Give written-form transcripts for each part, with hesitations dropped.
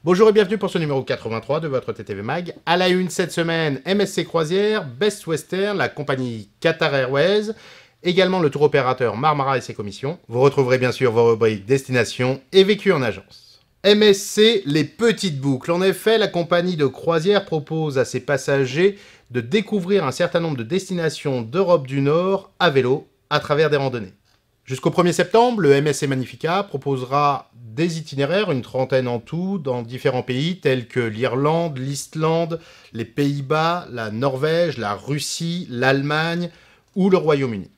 Bonjour et bienvenue pour ce numéro 83 de votre TTV Mag. À la une cette semaine, MSC Croisière, Best Western, la compagnie Qatar Airways, également le tour opérateur Marmara et ses commissions. Vous retrouverez bien sûr vos rubriques Destination et Vécu en agence. MSC, les petites boucles. En effet, la compagnie de croisière propose à ses passagers de découvrir un certain nombre de destinations d'Europe du Nord à vélo à travers des randonnées. Jusqu'au 1er septembre, le MSC Magnifica proposera des itinéraires, une trentaine en tout, dans différents pays tels que l'Irlande, l'Islande, les Pays-Bas, la Norvège, la Russie, l'Allemagne ou le Royaume-Uni.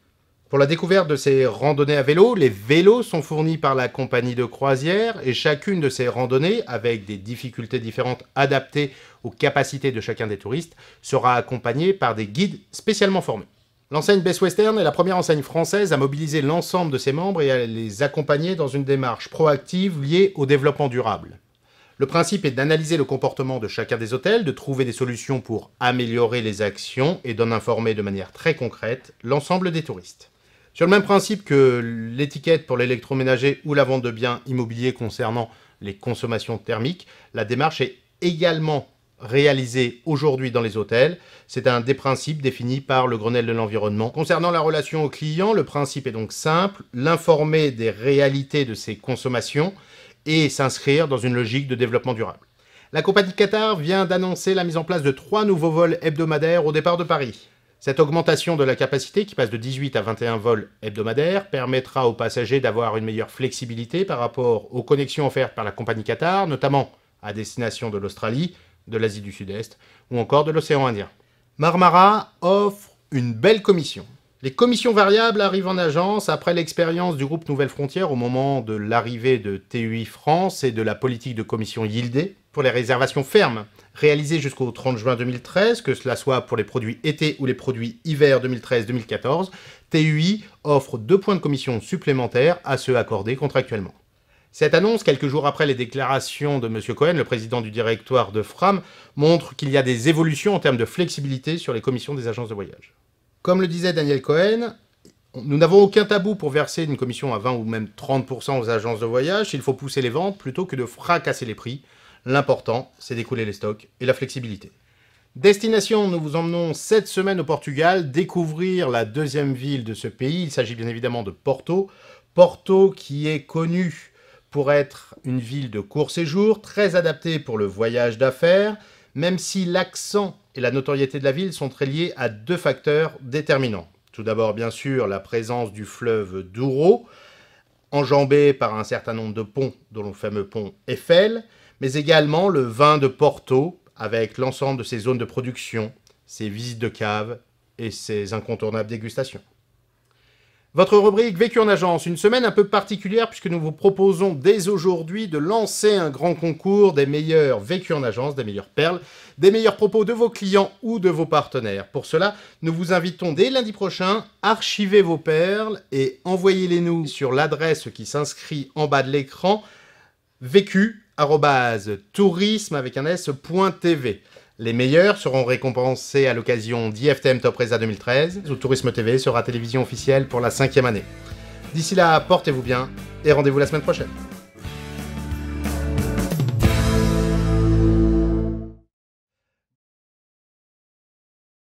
Pour la découverte de ces randonnées à vélo, les vélos sont fournis par la compagnie de croisière et chacune de ces randonnées, avec des difficultés différentes adaptées aux capacités de chacun des touristes, sera accompagnée par des guides spécialement formés. L'enseigne Best Western est la première enseigne française à mobiliser l'ensemble de ses membres et à les accompagner dans une démarche proactive liée au développement durable. Le principe est d'analyser le comportement de chacun des hôtels, de trouver des solutions pour améliorer les actions et d'en informer de manière très concrète l'ensemble des touristes. Sur le même principe que l'étiquette pour l'électroménager ou la vente de biens immobiliers concernant les consommations thermiques, la démarche est également réalisé aujourd'hui dans les hôtels. C'est un des principes définis par le Grenelle de l'environnement. Concernant la relation au client, le principe est donc simple, l'informer des réalités de ses consommations et s'inscrire dans une logique de développement durable. La compagnie Qatar vient d'annoncer la mise en place de 3 nouveaux vols hebdomadaires au départ de Paris. Cette augmentation de la capacité, qui passe de 18 à 21 vols hebdomadaires, permettra aux passagers d'avoir une meilleure flexibilité par rapport aux connexions offertes par la compagnie Qatar, notamment à destination de l'Australie, de l'Asie du Sud-Est ou encore de l'océan Indien. Marmara offre une belle commission. Les commissions variables arrivent en agence après l'expérience du groupe Nouvelles Frontières au moment de l'arrivée de TUI France et de la politique de commission yieldée. Pour les réservations fermes réalisées jusqu'au 30 juin 2013, que cela soit pour les produits été ou les produits hiver 2013-2014, TUI offre 2 points de commission supplémentaires à ceux accordés contractuellement. Cette annonce, quelques jours après les déclarations de M. Cohen, le président du directoire de Fram, montre qu'il y a des évolutions en termes de flexibilité sur les commissions des agences de voyage. Comme le disait Daniel Cohen, nous n'avons aucun tabou pour verser une commission à 20 ou même 30% aux agences de voyage s'il faut pousser les ventes plutôt que de fracasser les prix. L'important, c'est d'écouler les stocks et la flexibilité. Destination, nous vous emmenons cette semaine au Portugal découvrir la deuxième ville de ce pays. Il s'agit bien évidemment de Porto. Porto qui est connue pour être une ville de court séjour, très adaptée pour le voyage d'affaires, même si l'accent et la notoriété de la ville sont très liés à 2 facteurs déterminants. Tout d'abord, bien sûr, la présence du fleuve Douro, enjambé par un certain nombre de ponts, dont le fameux pont Eiffel, mais également le vin de Porto, avec l'ensemble de ses zones de production, ses visites de caves et ses incontournables dégustations. Votre rubrique Vécu en agence, une semaine un peu particulière puisque nous vous proposons dès aujourd'hui de lancer un grand concours des meilleurs vécus en agence, des meilleures perles, des meilleurs propos de vos clients ou de vos partenaires. Pour cela, nous vous invitons dès lundi prochain à archiver vos perles et envoyez-les nous sur l'adresse qui s'inscrit en bas de l'écran vécu@tourisme avec un s.tv. Les meilleurs seront récompensés à l'occasion d'IFTM Top Reza 2013, où Tourisme TV sera télévision officielle pour la 5e année. D'ici là, portez-vous bien et rendez-vous la semaine prochaine.